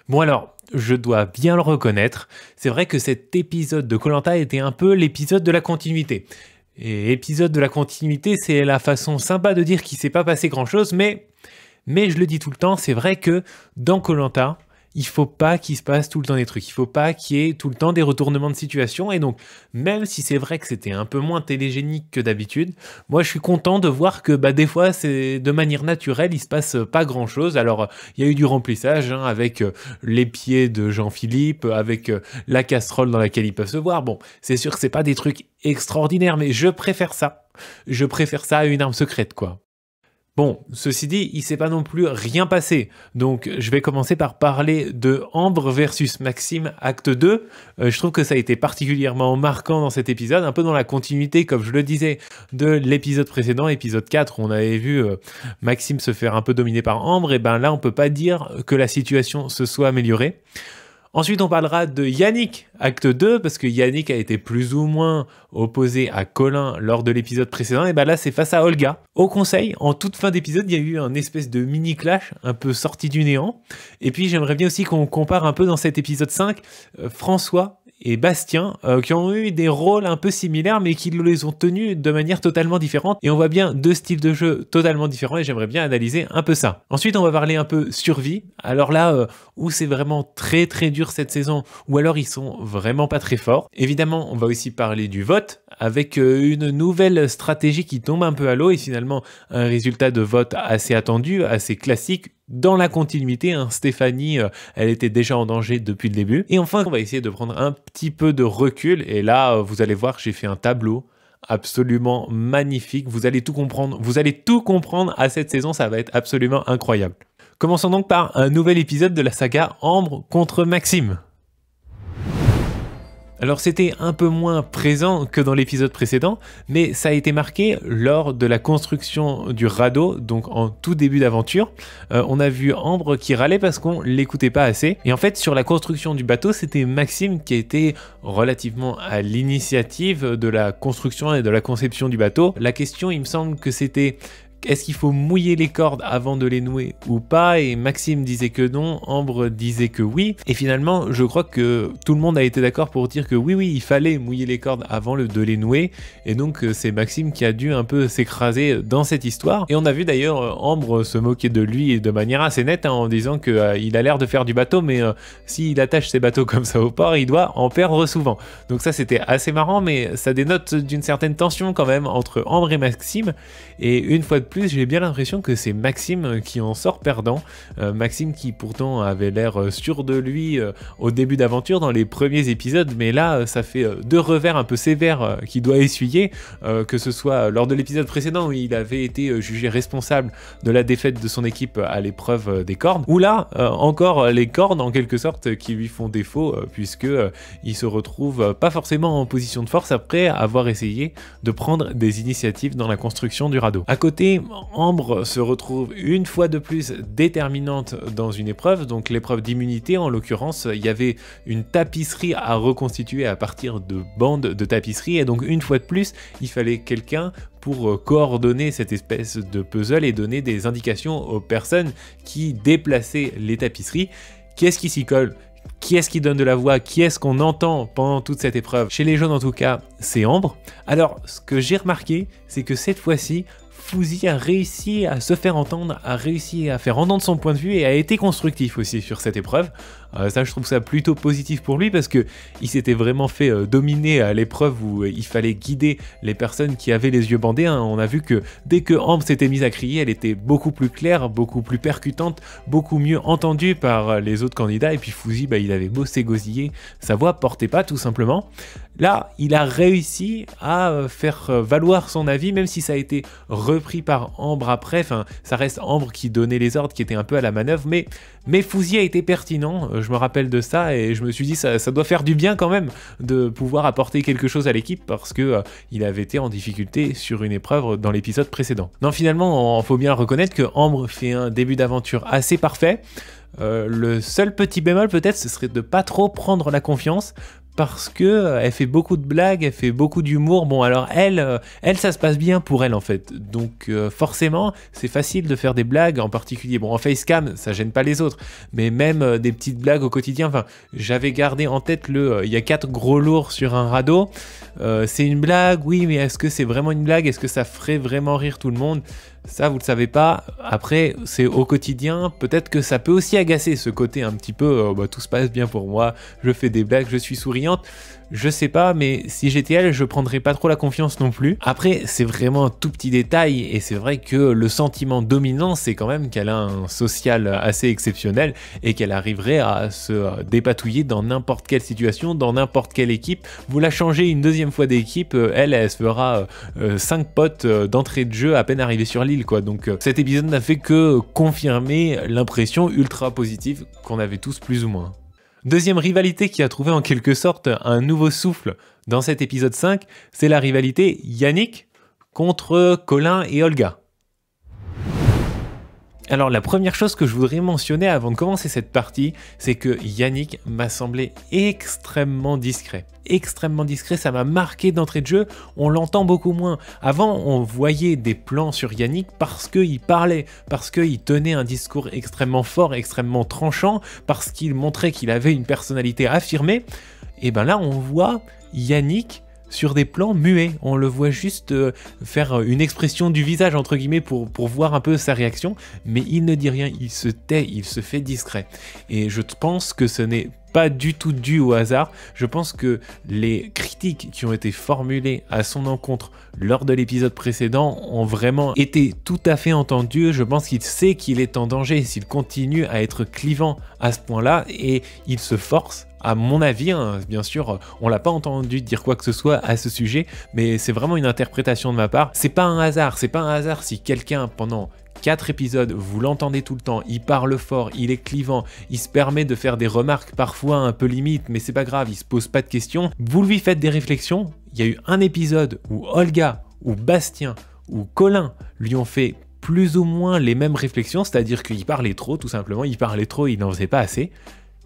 Bon alors, je dois bien le reconnaître, c'est vrai que cet épisode de koh était un peu l'épisode de la continuité. Et épisode de la continuité, c'est la façon sympa de dire qu'il s'est pas passé grand-chose, mais je le dis tout le temps, c'est vrai que dans koh il faut pas qu'il se passe tout le temps des trucs, il faut pas qu'il y ait tout le temps des retournements de situation, et donc même si c'est vrai que c'était un peu moins télégénique que d'habitude, moi je suis content de voir que des fois c'est de manière naturelle, il se passe pas grand chose. Alors il y a eu du remplissage avec les pieds de Jean-Philippe, avec la casserole dans laquelle ils peuvent se voir, bon c'est sûr que c'est pas des trucs extraordinaires, mais je préfère ça à une arme secrète quoi. Bon, ceci dit, il s'est pas non plus rien passé. Donc, je vais commencer par parler de Ambre versus Maxime, acte 2. Je trouve que ça a été particulièrement marquant dans cet épisode, un peu dans la continuité, comme je le disais, de l'épisode précédent, épisode 4, où on avait vu Maxime se faire un peu dominer par Ambre. Et ben là, on peut pas dire que la situation se soit améliorée. Ensuite, on parlera de Yannick, acte 2, parce que Yannick a été plus ou moins opposé à Colin lors de l'épisode précédent, et ben là, c'est face à Olga. Au conseil, en toute fin d'épisode, il y a eu un espèce de mini-clash, un peu sorti du néant. Et puis, j'aimerais bien aussi qu'on compare un peu dans cet épisode 5, François et Bastien, qui ont eu des rôles un peu similaires, mais qui les ont tenus de manière totalement différente. Et on voit bien deux styles de jeu totalement différents, et j'aimerais bien analyser un peu ça. Ensuite, on va parler un peu survie. Alors là, où c'est vraiment très très dur cette saison, ou alors ils sont vraiment pas très forts. Évidemment, on va aussi parler du vote, avec une nouvelle stratégie qui tombe un peu à l'eau, et finalement un résultat de vote assez attendu, assez classique, dans la continuité, Stéphanie, elle était déjà en danger depuis le début. Et enfin, on va essayer de prendre un petit peu de recul. Et là, vous allez voir, j'ai fait un tableau absolument magnifique. Vous allez tout comprendre à cette saison, ça va être absolument incroyable. Commençons donc par un nouvel épisode de la saga Ambre contre Maxime. Alors c'était un peu moins présent que dans l'épisode précédent, mais ça a été marqué lors de la construction du radeau, donc en tout début d'aventure. On a vu Ambre qui râlait parce qu'on l'écoutait pas assez. Et en fait, sur la construction du bateau, c'était Maxime qui a été relativement à l'initiative de la construction et de la conception du bateau. La question, il me semble que c'était: est-ce qu'il faut mouiller les cordes avant de les nouer ou pas? Et Maxime disait que non, Ambre disait que oui. Et finalement, je crois que tout le monde a été d'accord pour dire que oui, il fallait mouiller les cordes avant de les nouer. Et donc, c'est Maxime qui a dû un peu s'écraser dans cette histoire. Et on a vu d'ailleurs Ambre se moquer de lui de manière assez nette en disant qu'il a l'air de faire du bateau, mais s'il attache ses bateaux comme ça au port, il doit en perdre souvent. Donc ça, c'était assez marrant, mais ça dénote d'une certaine tension quand même entre Ambre et Maxime. Et une fois de plus, j'ai bien l'impression que c'est Maxime qui en sort perdant. Maxime qui pourtant avait l'air sûr de lui au début d'aventure dans les premiers épisodes, mais là ça fait deux revers un peu sévères qu'il doit essuyer, que ce soit lors de l'épisode précédent où il avait été jugé responsable de la défaite de son équipe à l'épreuve des cordes, ou là encore les cordes en quelque sorte qui lui font défaut, puisque il se retrouve pas forcément en position de force après avoir essayé de prendre des initiatives dans la construction du radeau. À côté, Ambre se retrouve une fois de plus déterminante dans une épreuve, donc l'épreuve d'immunité. En l'occurrence, il y avait une tapisserie à reconstituer à partir de bandes de tapisserie, et donc une fois de plus, il fallait quelqu'un pour coordonner cette espèce de puzzle et donner des indications aux personnes qui déplaçaient les tapisseries. Qui est-ce qui s'y colle? Qui est-ce qui donne de la voix? Qui est-ce qu'on entend pendant toute cette épreuve? Chez les jeunes en tout cas, c'est Ambre. Alors, ce que j'ai remarqué, c'est que cette fois-ci, Fouzi a réussi à se faire entendre, a réussi à faire entendre son point de vue et a été constructif aussi sur cette épreuve. Ça, je trouve ça plutôt positif pour lui parce que il s'était vraiment fait dominer à l'épreuve où il fallait guider les personnes qui avaient les yeux bandés. On a vu que dès que Ambre s'était mise à crier, elle était beaucoup plus claire, beaucoup plus percutante, beaucoup mieux entendue par les autres candidats. Et puis Fouzi, il avait beau s'égosiller, sa voix portait pas tout simplement. Là, il a réussi à faire valoir son avis, même si ça a été repris par Ambre après. Enfin, ça reste Ambre qui donnait les ordres, qui était un peu à la manœuvre, mais Fouzi a été pertinent. Je me rappelle de ça et je me suis dit ça doit faire du bien quand même de pouvoir apporter quelque chose à l'équipe parce que il avait été en difficulté sur une épreuve dans l'épisode précédent. Non, finalement, il faut bien reconnaître que Ambre fait un début d'aventure assez parfait. Le seul petit bémol peut-être, ce serait de pas trop prendre la confiance, parce que elle fait beaucoup de blagues, elle fait beaucoup d'humour. Bon, alors elle, ça se passe bien pour elle en fait. Donc forcément, c'est facile de faire des blagues, en particulier. Bon, en facecam, ça gêne pas les autres, mais même des petites blagues au quotidien. Enfin, j'avais gardé en tête il y a 4 gros lourds sur un radeau. C'est une blague, oui, mais est-ce que c'est vraiment une blague? Est-ce que ça ferait vraiment rire tout le monde? Ça, vous le savez pas. Après, c'est au quotidien. Peut-être que ça peut aussi agacer ce côté un petit peu tout se passe bien pour moi, je fais des blagues, je suis souriante. Je sais pas, mais si j'étais elle, je prendrais pas trop la confiance non plus. Après, c'est vraiment un tout petit détail, et c'est vrai que le sentiment dominant, c'est quand même qu'elle a un social assez exceptionnel et qu'elle arriverait à se dépatouiller dans n'importe quelle situation, dans n'importe quelle équipe. Vous la changez une deuxième fois d'équipe, elle se fera 5 potes d'entrée de jeu à peine arrivée sur l'île, quoi. Donc cet épisode n'a fait que confirmer l'impression ultra positive qu'on avait tous plus ou moins. Deuxième rivalité qui a trouvé en quelque sorte un nouveau souffle dans cet épisode 5, c'est la rivalité Yannick contre Colin et Olga. Alors la première chose que je voudrais mentionner avant de commencer cette partie, c'est que Yannick m'a semblé extrêmement discret. Extrêmement discret, ça m'a marqué d'entrée de jeu, on l'entend beaucoup moins. Avant, on voyait des plans sur Yannick parce qu'il parlait, parce qu'il tenait un discours extrêmement fort, extrêmement tranchant, parce qu'il montrait qu'il avait une personnalité affirmée. Et ben là, on voit Yannick sur des plans muets, on le voit juste faire une expression du visage entre guillemets pour voir un peu sa réaction, mais il ne dit rien, il se tait, il se fait discret. Et je pense que ce n'est pas du tout dû au hasard. Je pense que les critiques qui ont été formulées à son encontre lors de l'épisode précédent ont vraiment été tout à fait entendues. Je pense qu'il sait qu'il est en danger s'il continue à être clivant à ce point-là, et il se force. À mon avis, hein, bien sûr, on l'a pas entendu dire quoi que ce soit à ce sujet, mais c'est vraiment une interprétation de ma part. C'est pas un hasard si quelqu'un pendant 4 épisodes, vous l'entendez tout le temps, il parle fort, il est clivant, il se permet de faire des remarques parfois un peu limites, mais c'est pas grave, il se pose pas de questions. Vous lui faites des réflexions. Il y a eu un épisode où Olga, ou Bastien, ou Colin lui ont fait plus ou moins les mêmes réflexions, c'est-à-dire qu'il parlait trop, tout simplement, il parlait trop, il n'en faisait pas assez.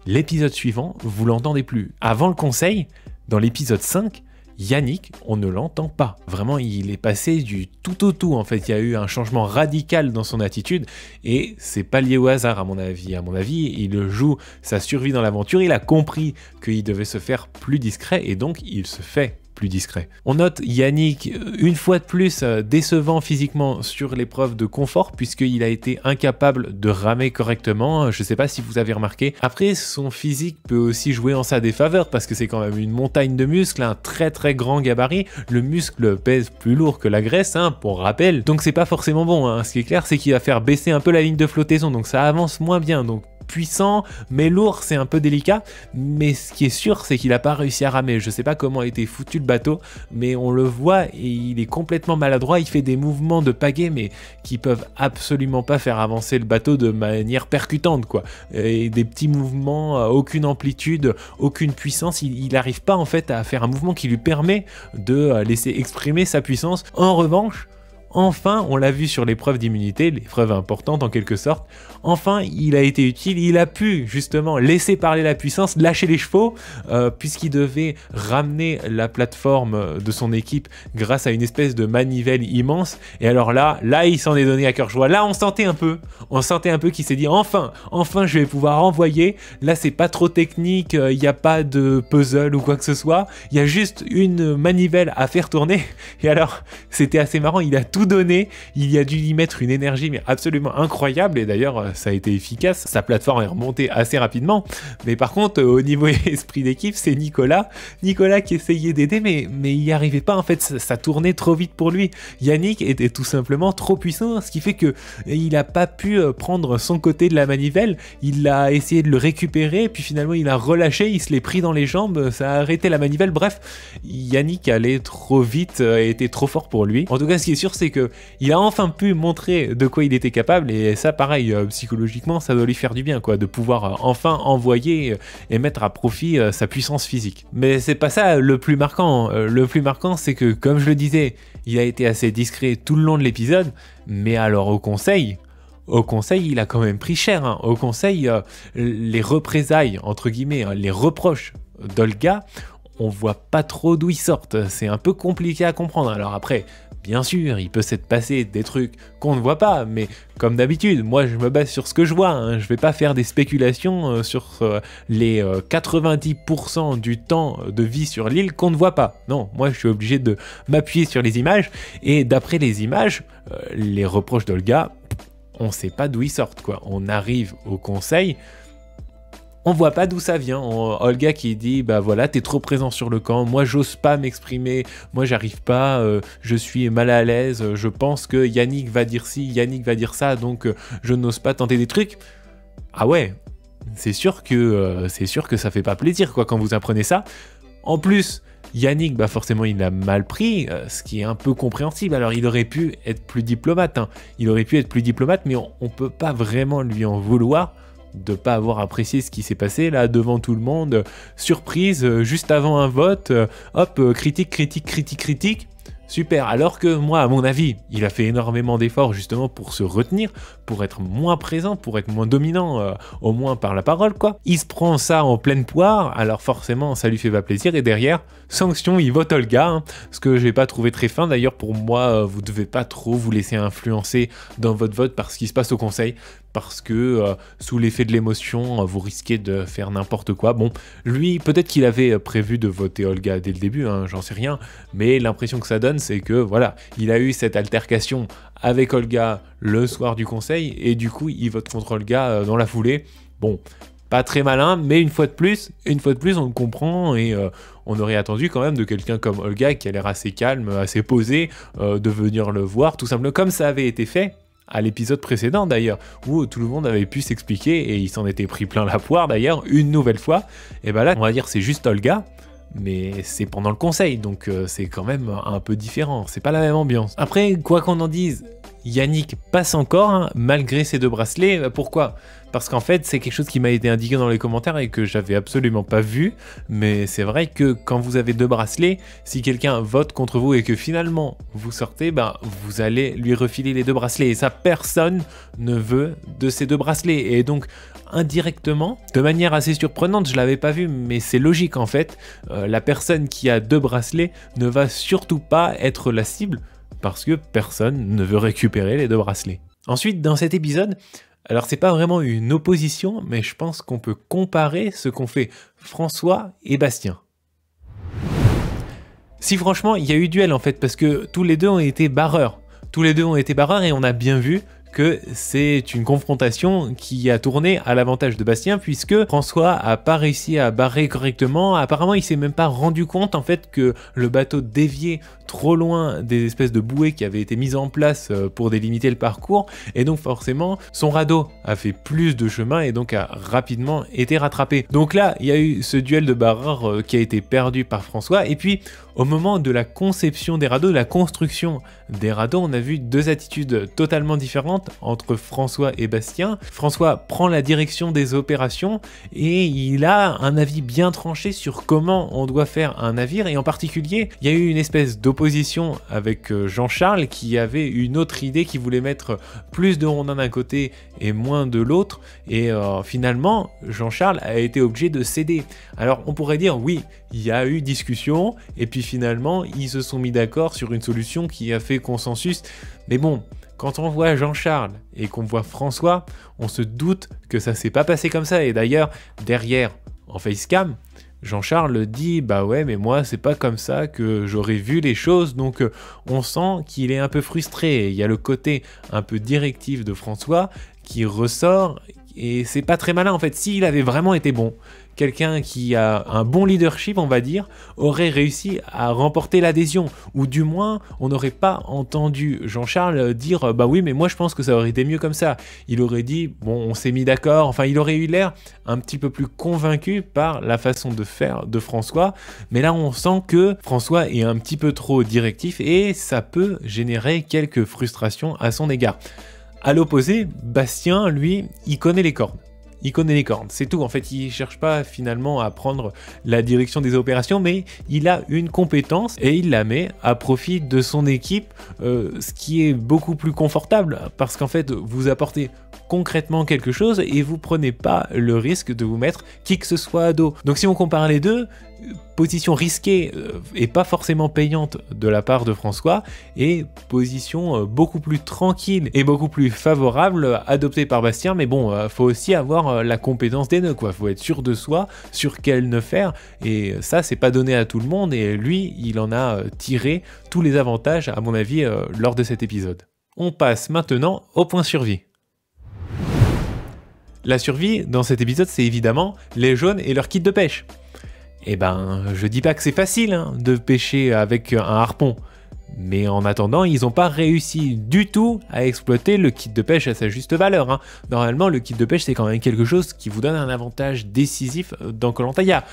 L'épisode suivant, vous l'entendez plus. Avant le conseil, dans l'épisode 5, Yannick, on ne l'entend pas. Vraiment, il est passé du tout au tout. En fait, il y a eu un changement radical dans son attitude, et c'est pas lié au hasard à mon avis. À mon avis, il joue sa survie dans l'aventure. Il a compris qu'il devait se faire plus discret, et donc il se fait plus discret. On note Yannick, une fois de plus, décevant physiquement sur l'épreuve de confort, puisqu'il a été incapable de ramer correctement. Je sais pas si vous avez remarqué. Après, son physique peut aussi jouer en sa défaveur, parce que c'est quand même une montagne de muscles, un très très grand gabarit. Le muscle pèse plus lourd que la graisse, hein, pour rappel. Donc c'est pas forcément bon, hein. Ce qui est clair, c'est qu'il va faire baisser un peu la ligne de flottaison, donc ça avance moins bien. Donc puissant mais lourd, c'est un peu délicat, mais ce qui est sûr, c'est qu'il n'a pas réussi à ramer. Je sais pas comment a été foutu le bateau, mais on le voit et il est complètement maladroit. Il fait des mouvements de pagaie, mais qui peuvent absolument pas faire avancer le bateau de manière percutante, quoi. Et des petits mouvements, aucune amplitude, aucune puissance. Il n'arrive pas en fait à faire un mouvement qui lui permet de laisser exprimer sa puissance. En revanche, enfin, on l'a vu sur l'épreuve d'immunité, l'épreuve importante en quelque sorte, enfin il a été utile, il a pu justement laisser parler la puissance, lâcher les chevaux, puisqu'il devait ramener la plateforme de son équipe grâce à une espèce de manivelle immense, et alors là il s'en est donné à cœur joie. Là on sentait un peu qu'il s'est dit enfin je vais pouvoir envoyer, là c'est pas trop technique, il n'y a pas de puzzle ou quoi que ce soit, il y a juste une manivelle à faire tourner, et alors c'était assez marrant, il a tout donné, il a dû y mettre une énergie mais absolument incroyable, et d'ailleurs ça a été efficace, sa plateforme est remontée assez rapidement. Mais par contre au niveau esprit d'équipe, c'est Nicolas qui essayait d'aider, mais il n'y arrivait pas en fait, ça tournait trop vite pour lui. Yannick était tout simplement trop puissant, ce qui fait que il n'a pas pu prendre son côté de la manivelle, il a essayé de le récupérer, puis finalement il a relâché, il se l'est pris dans les jambes, ça a arrêté la manivelle. Bref, Yannick allait trop vite et était trop fort pour lui. En tout cas, ce qui est sûr, c'est que il a enfin pu montrer de quoi il était capable, et ça pareil, psychologiquement ça doit lui faire du bien, quoi, de pouvoir enfin envoyer et mettre à profit sa puissance physique. Mais c'est pas ça le plus marquant. Le plus marquant, c'est que, comme je le disais, il a été assez discret tout le long de l'épisode, mais alors au conseil, il a quand même pris cher, hein. Au conseil, les représailles, entre guillemets, les reproches d'Olga on voit pas trop d'où ils sortent. C'est un peu compliqué à comprendre. Alors après, bien sûr, il peut s'être passé des trucs qu'on ne voit pas, mais comme d'habitude, moi je me base sur ce que je vois, hein. Je vais pas faire des spéculations sur les 90% du temps de vie sur l'île qu'on ne voit pas. Non, moi je suis obligé de m'appuyer sur les images, et d'après les images, les reproches d'Olga, on sait pas d'où ils sortent, quoi. On arrive au conseil, on voit pas d'où ça vient. Olga qui dit bah voilà, t'es trop présent sur le camp, moi j'ose pas m'exprimer, moi j'arrive pas, je suis mal à l'aise, je pense que Yannick va dire ci, Yannick va dire ça, donc je n'ose pas tenter des trucs. Ah ouais, c'est sûr que ça fait pas plaisir, quoi, quand vous apprenez ça. En plus, Yannick, bah forcément il a mal pris, ce qui est un peu compréhensible. Alors il aurait pu être plus diplomate, hein. Il aurait pu être plus diplomate, mais on peut pas vraiment lui en vouloir de pas avoir apprécié ce qui s'est passé là devant tout le monde, surprise, juste avant un vote, hop, critique, super. Alors que moi, à mon avis, il a fait énormément d'efforts justement pour se retenir, pour être moins présent, pour être moins dominant, au moins par la parole, quoi. Il se prend ça en pleine poire, alors forcément ça lui fait pas plaisir, et derrière, sanction, il vote Olga, hein, ce que j'ai pas trouvé très fin. D'ailleurs pour moi, vous devez pas trop vous laisser influencer dans votre vote par ce qui se passe au conseil, parce que sous l'effet de l'émotion, vous risquez de faire n'importe quoi. Bon, lui, peut-être qu'il avait prévu de voter Olga dès le début, hein, j'en sais rien, mais l'impression que ça donne, c'est que voilà, il a eu cette altercation avec Olga le soir du conseil, et du coup, il vote contre Olga dans la foulée. Bon, pas très malin, mais une fois de plus, on le comprend, et on aurait attendu quand même de quelqu'un comme Olga, qui a l'air assez calme, assez posé, de venir le voir, tout simplement, comme ça avait été fait à l'épisode précédent d'ailleurs, où tout le monde avait pu s'expliquer, et il s'en était pris plein la poire d'ailleurs, une nouvelle fois. Et bah là, on va dire c'est juste Olga, mais c'est pendant le conseil, donc c'est quand même un peu différent, c'est pas la même ambiance. Après, quoi qu'on en dise, Yannick passe encore, hein, malgré ses 2 bracelets. Pourquoi ? Parce qu'en fait, c'est quelque chose qui m'a été indiqué dans les commentaires et que j'avais absolument pas vu. Mais c'est vrai que quand vous avez 2 bracelets, si quelqu'un vote contre vous et que finalement vous sortez, ben, vous allez lui refiler les 2 bracelets. Et ça, personne ne veut de ces 2 bracelets. Et donc, indirectement, de manière assez surprenante, je l'avais pas vu, mais c'est logique en fait, la personne qui a 2 bracelets ne va surtout pas être la cible, parce que personne ne veut récupérer les 2 bracelets. Ensuite, dans cet épisode, alors c'est pas vraiment une opposition, mais je pense qu'on peut comparer ce qu'ont fait François et Bastien. Si franchement, il y a eu duel en fait, parce que tous les deux ont été barreurs. Et on a bien vu que c'est une confrontation qui a tourné à l'avantage de Bastien, puisque François a pas réussi à barrer correctement. Apparemment, il s'est même pas rendu compte en fait que le bateau déviait trop loin des espèces de bouées qui avaient été mises en place pour délimiter le parcours, et donc forcément son radeau a fait plus de chemin et donc a rapidement été rattrapé. Donc là, il y a eu ce duel de barreurs qui a été perdu par François, et puis au moment de la conception des radeaux, de la construction des radeaux, on a vu 2 attitudes totalement différentes entre François et Bastien. François prend la direction des opérations et il a un avis bien tranché sur comment on doit faire un navire, et en particulier, il y a eu une espèce d'opposition avec Jean-Charles qui avait une autre idée, qui voulait mettre plus de rondins d'un côté et moins de l'autre, et finalement, Jean-Charles a été obligé de céder. Alors on pourrait dire oui, il y a eu discussion, et puis finalement, ils se sont mis d'accord sur une solution qui a fait consensus, mais bon, quand on voit Jean-Charles et qu'on voit François, on se doute que ça s'est pas passé comme ça. Et d'ailleurs, derrière, en facecam, Jean-Charles dit « Bah ouais, mais moi, c'est pas comme ça que j'aurais vu les choses. » Donc, on sent qu'il est un peu frustré. Il y a le côté un peu directif de François qui ressort, et c'est pas très malin en fait. S'il avait vraiment été bon, quelqu'un qui a un bon leadership, on va dire, aurait réussi à remporter l'adhésion, ou du moins on n'aurait pas entendu Jean-Charles dire bah oui mais moi je pense que ça aurait été mieux comme ça. Il aurait dit bon, on s'est mis d'accord, enfin il aurait eu l'air un petit peu plus convaincu par la façon de faire de François, mais là on sent que François est un petit peu trop directif et ça peut générer quelques frustrations à son égard. À l'opposé, Bastien, lui, il connaît les cordes. il connaît les cordes, c'est tout. En fait, il cherche pas finalement à prendre la direction des opérations, mais il a une compétence et il la met à profit de son équipe, ce qui est beaucoup plus confortable parce qu'en fait, vous apportez concrètement quelque chose et vous prenez pas le risque de vous mettre qui que ce soit à dos. Donc si on compare les deux, position risquée et pas forcément payante de la part de François et position beaucoup plus tranquille et beaucoup plus favorable adoptée par Bastien. Mais bon, faut aussi avoir la compétence des nœuds, quoi. Faut être sûr de soi, sur quel nœud faire, et ça c'est pas donné à tout le monde et lui il en a tiré tous les avantages à mon avis lors de cet épisode. On passe maintenant au point survie. La survie dans cet épisode, c'est évidemment les jaunes et leur kit de pêche. Eh ben, je dis pas que c'est facile hein, de pêcher avec un harpon, mais en attendant, ils n'ont pas réussi du tout à exploiter le kit de pêche à sa juste valeur. Hein. Normalement, le kit de pêche, c'est quand même quelque chose qui vous donne un avantage décisif dans Koh-Lanta. Il y a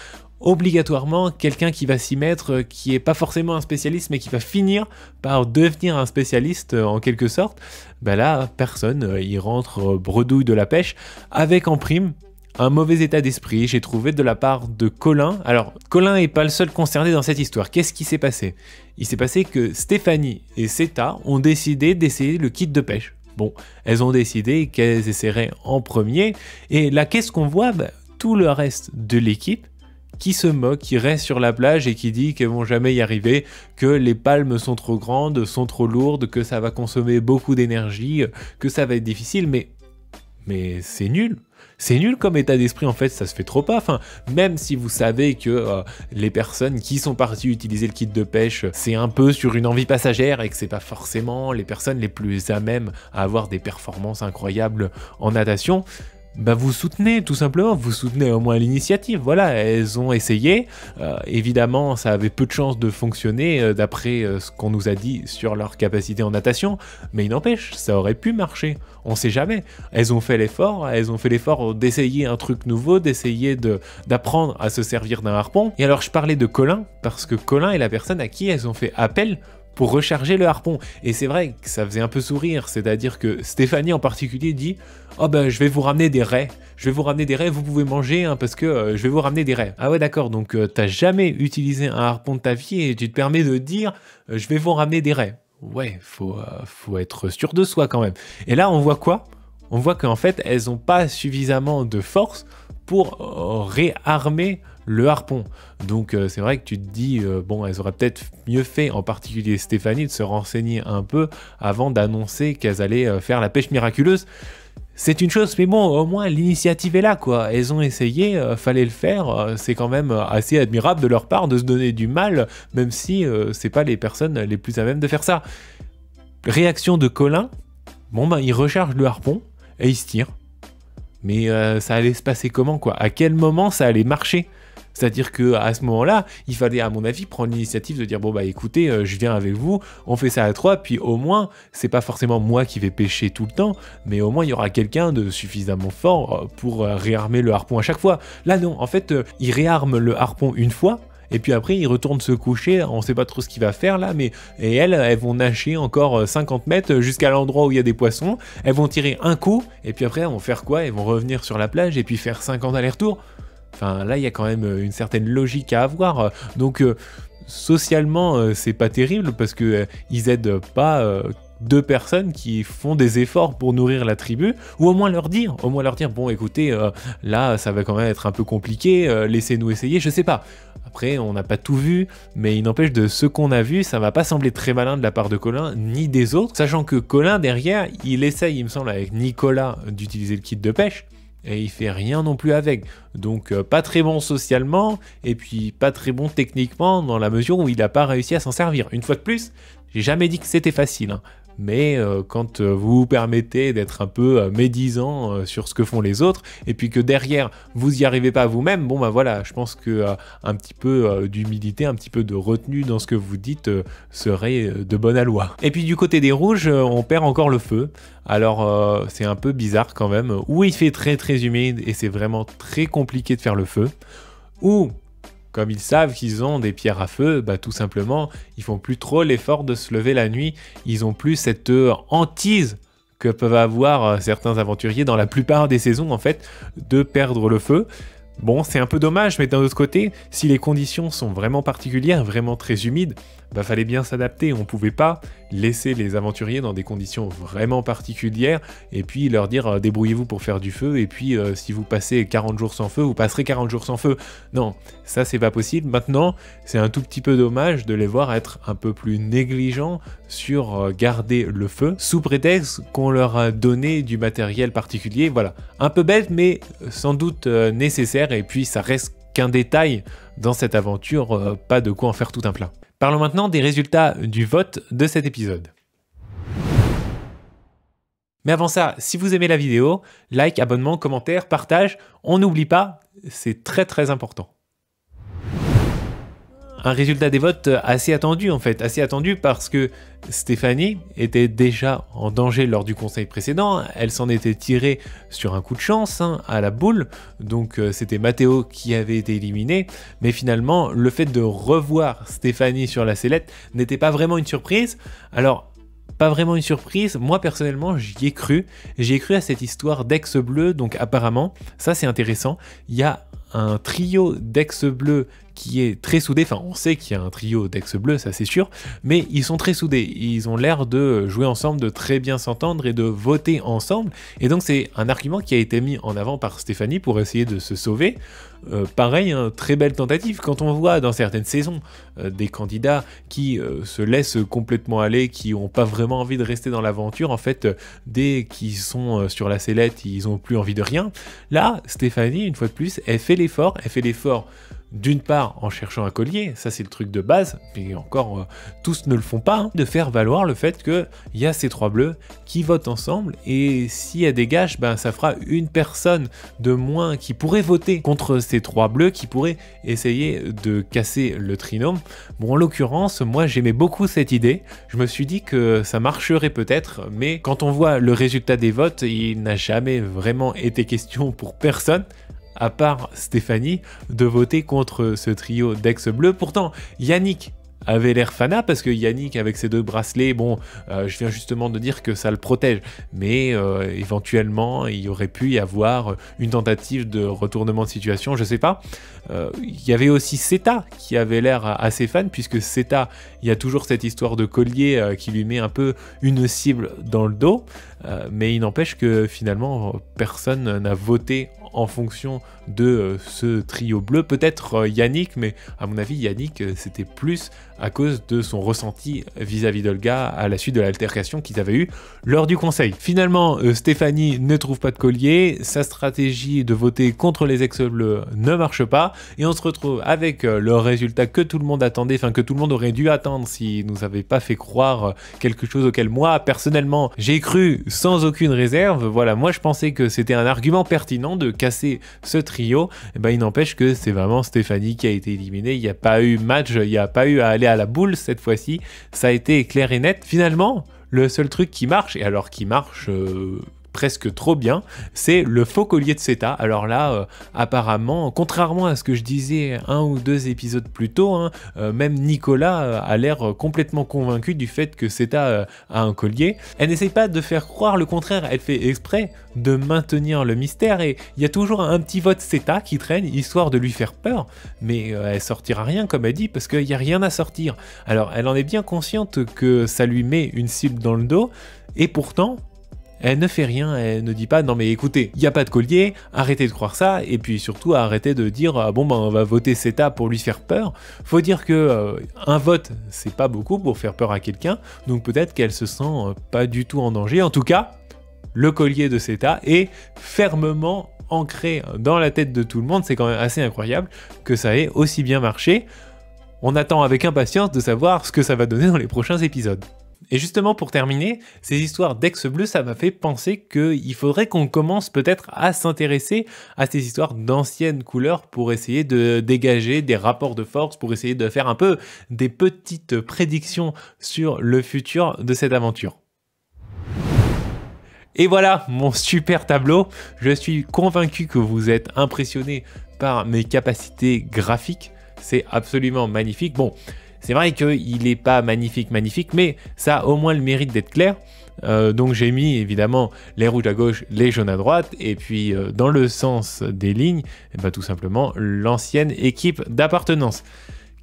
obligatoirement quelqu'un qui va s'y mettre, qui est pas forcément un spécialiste, mais qui va finir par devenir un spécialiste en quelque sorte. Ben là, personne, il rentre bredouille de la pêche, avec en prime un mauvais état d'esprit, j'ai trouvé de la part de Colin. Alors, Colin n'est pas le seul concerné dans cette histoire. Qu'est-ce qui s'est passé? Il s'est passé que Stéphanie et Seta ont décidé d'essayer le kit de pêche. Bon, elles ont décidé qu'elles essaieraient en premier. Et là, qu'est-ce qu'on voit? Tout le reste de l'équipe qui se moque, qui reste sur la plage et qui dit qu'elles vont jamais y arriver, que les palmes sont trop grandes, sont trop lourdes, que ça va consommer beaucoup d'énergie, que ça va être difficile, mais c'est nul. C'est nul comme état d'esprit, en fait, ça se fait trop pas. Enfin, même si vous savez que les personnes qui sont parties utiliser le kit de pêche, c'est un peu sur une envie passagère et que c'est pas forcément les personnes les plus à même à avoir des performances incroyables en natation, bah vous soutenez tout simplement, vous soutenez au moins l'initiative. Voilà, elles ont essayé. Évidemment, ça avait peu de chances de fonctionner d'après ce qu'on nous a dit sur leur capacité en natation, mais il n'empêche, ça aurait pu marcher. On sait jamais. Elles ont fait l'effort d'essayer un truc nouveau, d'essayer d'apprendre à se servir d'un harpon. Et alors, je parlais de Colin, parce que Colin est la personne à qui elles ont fait appel pour recharger le harpon. Et c'est vrai que ça faisait un peu sourire, c'est-à-dire que Stéphanie en particulier dit « Oh ben je vais vous ramener des raies, vous pouvez manger hein, parce que je vais vous ramener des raies. » Ah ouais d'accord, donc t'as jamais utilisé un harpon de ta vie et tu te permets de dire « Je vais vous ramener des raies. » Ouais, faut être sûr de soi quand même. Et là on voit quoi? On voit qu'en fait elles n'ont pas suffisamment de force pour réarmer le harpon. Donc c'est vrai que tu te dis, bon, elles auraient peut-être mieux fait, en particulier Stéphanie, de se renseigner un peu avant d'annoncer qu'elles allaient faire la pêche miraculeuse. C'est une chose, mais bon, au moins l'initiative est là, quoi. Elles ont essayé, fallait le faire. C'est quand même assez admirable de leur part de se donner du mal, même si c'est pas les personnes les plus à même de faire ça. Réaction de Colin, bon ben il recharge le harpon et il se tire. Mais ça allait se passer comment, quoi? À quel moment ça allait marcher? C'est-à-dire qu'à ce moment-là, il fallait à mon avis prendre l'initiative de dire bon bah écoutez, je viens avec vous, on fait ça à trois, puis au moins, c'est pas forcément moi qui vais pêcher tout le temps, mais au moins il y aura quelqu'un de suffisamment fort pour réarmer le harpon à chaque fois. Là non, en fait, il réarme le harpon une fois, et puis après il retourne se coucher, on sait pas trop ce qu'il va faire là, mais et elles vont nager encore 50 mètres jusqu'à l'endroit où il y a des poissons, elles vont tirer un coup, et puis après elles vont faire quoi? Elles vont revenir sur la plage et puis faire 50 allers-retours. Enfin là il y a quand même une certaine logique à avoir, donc socialement c'est pas terrible parce que ils aident pas deux personnes qui font des efforts pour nourrir la tribu, ou au moins leur dire bon écoutez là ça va quand même être un peu compliqué, laissez-nous essayer, je sais pas. Après on n'a pas tout vu, mais il n'empêche de ce qu'on a vu, ça m'a pas semblé très malin de la part de Colin ni des autres, sachant que Colin derrière il essaye il me semble avec Nicolas d'utiliser le kit de pêche, et il fait rien non plus avec, donc pas très bon socialement, et puis pas très bon techniquement dans la mesure où il n'a pas réussi à s'en servir. Une fois de plus, j'ai jamais dit que c'était facile, hein. Mais quand vous vous permettez d'être un peu médisant sur ce que font les autres, et puis que derrière vous y arrivez pas vous-même, bon bah voilà, je pense que un petit peu d'humilité, un petit peu de retenue dans ce que vous dites serait de bonne aloi. Et puis du côté des rouges, on perd encore le feu. Alors c'est un peu bizarre quand même, où il fait très très humide et c'est vraiment très compliqué de faire le feu, ou comme ils savent qu'ils ont des pierres à feu, bah tout simplement, ils font plus trop l'effort de se lever la nuit, ils ont plus cette hantise que peuvent avoir certains aventuriers dans la plupart des saisons en fait, de perdre le feu. Bon, c'est un peu dommage, mais d'un autre côté, si les conditions sont vraiment particulières, vraiment très humides, bah fallait bien s'adapter. On pouvait pas laisser les aventuriers dans des conditions vraiment particulières et puis leur dire débrouillez-vous pour faire du feu et puis si vous passez 40 jours sans feu, vous passerez 40 jours sans feu. Non, ça c'est pas possible. Maintenant, c'est un tout petit peu dommage de les voir être un peu plus négligents sur garder le feu sous prétexte qu'on leur a donné du matériel particulier. Voilà, un peu bête mais sans doute nécessaire et puis ça reste qu'un détail dans cette aventure, pas de quoi en faire tout un plat. Parlons maintenant des résultats du vote de cet épisode. Mais avant ça, si vous aimez la vidéo, like, abonnement, commentaire, partage, on n'oublie pas, c'est très important. Un résultat des votes assez attendu en fait, assez attendu parce que Stéphanie était déjà en danger lors du conseil précédent, elle s'en était tirée sur un coup de chance à la boule, donc c'était Mathéo qui avait été éliminé, mais finalement le fait de revoir Stéphanie sur la sellette n'était pas vraiment une surprise. Alors pas vraiment une surprise, moi personnellement j'y ai cru à cette histoire d'ex bleu, donc apparemment, ça c'est intéressant, il y a un trio d'ex bleus qui est très soudé, enfin on sait qu'il y a un trio d'ex bleus, ça c'est sûr, mais ils sont très soudés, ils ont l'air de jouer ensemble, de très bien s'entendre et de voter ensemble, et donc c'est un argument qui a été mis en avant par Stéphanie pour essayer de se sauver. Pareil, hein, très belle tentative, quand on voit dans certaines saisons des candidats qui se laissent complètement aller, qui n'ont pas vraiment envie de rester dans l'aventure, en fait, dès qu'ils sont sur la sellette, ils n'ont plus envie de rien. Là, Stéphanie, une fois de plus, elle fait l'effort d'une part en cherchant un collier, ça c'est le truc de base, mais encore tous ne le font pas, hein, de faire valoir le fait qu'il y a ces trois bleus qui votent ensemble, et si elle dégage, ben, ça fera une personne de moins qui pourrait voter contre ces trois bleus, qui pourrait essayer de casser le trinôme. Bon, en l'occurrence, moi j'aimais beaucoup cette idée, je me suis dit que ça marcherait peut-être, mais quand on voit le résultat des votes, il n'a jamais vraiment été question pour personne, à part Stéphanie, de voter contre ce trio d'ex bleus. Pourtant, Yannick avait l'air fanat, parce que Yannick, avec ses deux bracelets, bon, je viens justement de dire que ça le protège, mais éventuellement, il y aurait pu y avoir une tentative de retournement de situation, je sais pas. Il y avait aussi Seta, qui avait l'air assez fan, puisque Seta, il y a toujours cette histoire de collier qui lui met un peu une cible dans le dos, mais il n'empêche que finalement, personne n'a voté en fonction de ce trio bleu, peut-être Yannick, mais à mon avis Yannick c'était plus à cause de son ressenti vis-à-vis d'Olga à la suite de l'altercation qu'ils avaient eu lors du conseil. Finalement Stéphanie ne trouve pas de collier, sa stratégie de voter contre les ex bleus ne marche pas, et on se retrouve avec le résultat que tout le monde attendait, enfin que tout le monde aurait dû attendre s'il nous avait pas fait croire quelque chose auquel moi personnellement j'ai cru sans aucune réserve. Voilà, moi je pensais que c'était un argument pertinent de casser ce trio, et ben il n'empêche que c'est vraiment Stéphanie qui a été éliminée, il n'y a pas eu match, il n'y a pas eu à aller à la boule cette fois-ci, ça a été clair et net. Finalement, le seul truc qui marche, et alors qui marche presque trop bien, c'est le faux collier de Seta. Alors là, apparemment, contrairement à ce que je disais un ou deux épisodes plus tôt, hein, même Nicolas a l'air complètement convaincu du fait que Seta a un collier. Elle n'essaye pas de faire croire le contraire, elle fait exprès de maintenir le mystère, et il y a toujours un petit vote Seta qui traîne, histoire de lui faire peur, mais elle sortira rien comme elle dit, parce qu'il n'y a rien à sortir. Alors elle en est bien consciente que ça lui met une cible dans le dos, et pourtant elle ne fait rien, elle ne dit pas non mais écoutez, il n'y a pas de collier, arrêtez de croire ça, et puis surtout arrêtez de dire bon ben on va voter Seta pour lui faire peur. Faut dire que un vote c'est pas beaucoup pour faire peur à quelqu'un, donc peut-être qu'elle se sent pas du tout en danger. En tout cas, le collier de Seta est fermement ancré dans la tête de tout le monde, c'est quand même assez incroyable que ça ait aussi bien marché. On attend avec impatience de savoir ce que ça va donner dans les prochains épisodes. Et justement pour terminer, ces histoires d'ex bleus, ça m'a fait penser qu'il faudrait qu'on commence peut-être à s'intéresser à ces histoires d'anciennes couleurs pour essayer de dégager des rapports de force, pour essayer de faire un peu des petites prédictions sur le futur de cette aventure. Et voilà mon super tableau, je suis convaincu que vous êtes impressionné par mes capacités graphiques, c'est absolument magnifique. Bon, C'est vrai qu'il n'est pas magnifique, mais ça a au moins le mérite d'être clair. Donc j'ai mis évidemment les rouges à gauche, les jaunes à droite, et puis dans le sens des lignes, tout simplement l'ancienne équipe d'appartenance.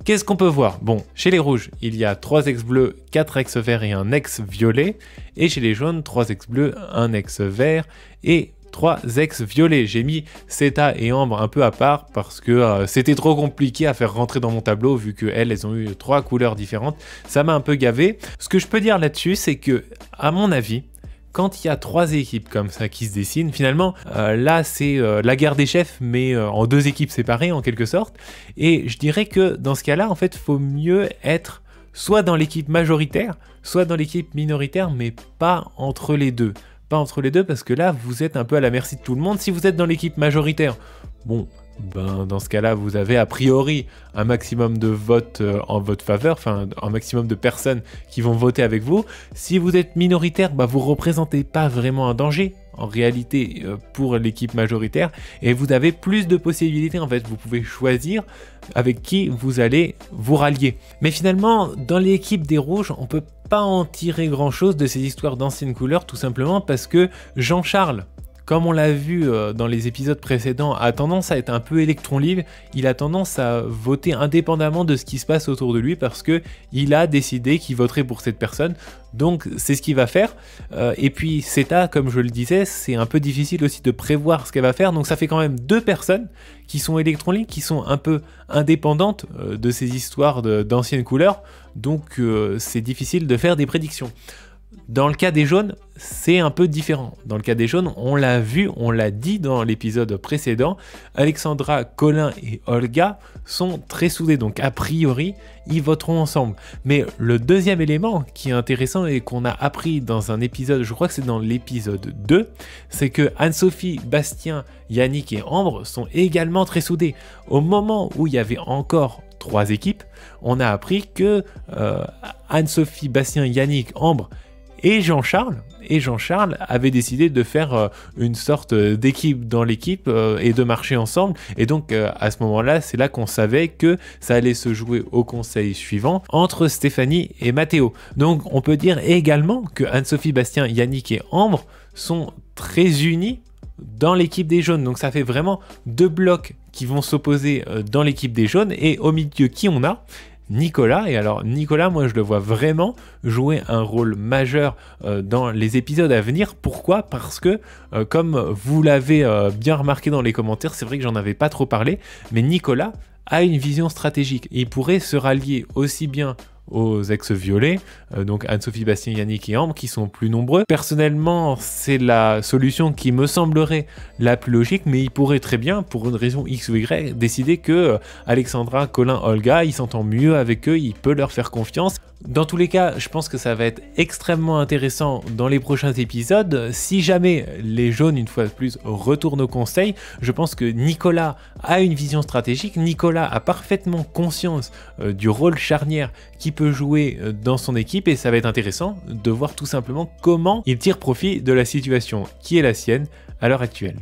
Qu'est-ce qu'on peut voir? Bon, chez les rouges, il y a 3 ex bleus, 4 ex verts et un ex violet. Et chez les jaunes, 3 ex bleus, 1 ex vert et 3 ex violets. J'ai mis Seta et Ambre un peu à part parce que c'était trop compliqué à faire rentrer dans mon tableau vu qu'elles ont eu 3 couleurs différentes. Ça m'a un peu gavé. Ce que je peux dire là-dessus, c'est que, à mon avis, quand il y a 3 équipes comme ça qui se dessinent, finalement, là c'est la guerre des chefs, mais en 2 équipes séparées en quelque sorte. Et je dirais que dans ce cas-là, en fait, il faut mieux être soit dans l'équipe majoritaire, soit dans l'équipe minoritaire, mais pas entre les deux. Pas entre les deux parce que là, vous êtes un peu à la merci de tout le monde. Si vous êtes dans l'équipe majoritaire, bon, dans ce cas-là, vous avez a priori un maximum de votes en votre faveur, enfin un maximum de personnes qui vont voter avec vous. Si vous êtes minoritaire, vous représentez pas vraiment un danger en réalité pour l'équipe majoritaire et vous avez plus de possibilités en fait. Vous pouvez choisir avec qui vous allez vous rallier. Mais finalement, dans l'équipe des rouges, on peut pas en tirer grand chose de ces histoires d'anciennes couleurs, tout simplement parce que Jean-Charles, comme on l'a vu dans les épisodes précédents, a tendance à être un peu électron libre. Il a tendance à voter indépendamment de ce qui se passe autour de lui parce que il a décidé qu'il voterait pour cette personne. Donc c'est ce qu'il va faire. Et puis Seta, comme je le disais, c'est un peu difficile aussi de prévoir ce qu'elle va faire. Donc ça fait quand même 2 personnes qui sont électron libres, qui sont un peu indépendantes de ces histoires d'anciennes couleurs. Donc c'est difficile de faire des prédictions. Dans le cas des jaunes, c'est un peu différent. Dans le cas des jaunes, on l'a vu, on l'a dit dans l'épisode précédent, Alexandra, Colin et Olga sont très soudés, donc a priori, ils voteront ensemble. Mais le deuxième élément qui est intéressant et qu'on a appris dans un épisode, je crois que c'est dans l'épisode 2, c'est que Anne-Sophie, Bastien, Yannick et Ambre sont également très soudés. Au moment où il y avait encore 3 équipes, on a appris que Anne-Sophie, Bastien, Yannick, Ambre et Jean-Charles avaient décidé de faire une sorte d'équipe dans l'équipe et de marcher ensemble. Et donc à ce moment-là, c'est là qu'on savait que ça allait se jouer au conseil suivant entre Stéphanie et Mathéo. Donc on peut dire également que Anne-Sophie, Bastien, Yannick et Ambre sont très unis dans l'équipe des jaunes. Donc ça fait vraiment 2 blocs qui vont s'opposer dans l'équipe des jaunes. Et au milieu, qui on a? Nicolas. Et alors Nicolas, moi je le vois vraiment jouer un rôle majeur dans les épisodes à venir. Pourquoi? Parce que comme vous l'avez bien remarqué dans les commentaires, c'est vrai que j'en avais pas trop parlé, mais Nicolas a une vision stratégique. Il pourrait se rallier aussi bien aux ex-violets, donc Anne-Sophie, Bastien, Yannick et Ambre, qui sont plus nombreux. Personnellement, c'est la solution qui me semblerait la plus logique, mais il pourrait très bien, pour une raison X ou Y, décider que Alexandra, Colin, Olga, il s'entend mieux avec eux, il peut leur faire confiance. Dans tous les cas, je pense que ça va être extrêmement intéressant dans les prochains épisodes. Si jamais les jaunes, une fois de plus, retournent au conseil, je pense que Nicolas a une vision stratégique. Nicolas a parfaitement conscience du rôle charnière qu'il peut jouer dans son équipe et ça va être intéressant de voir tout simplement comment il tire profit de la situation qui est la sienne à l'heure actuelle.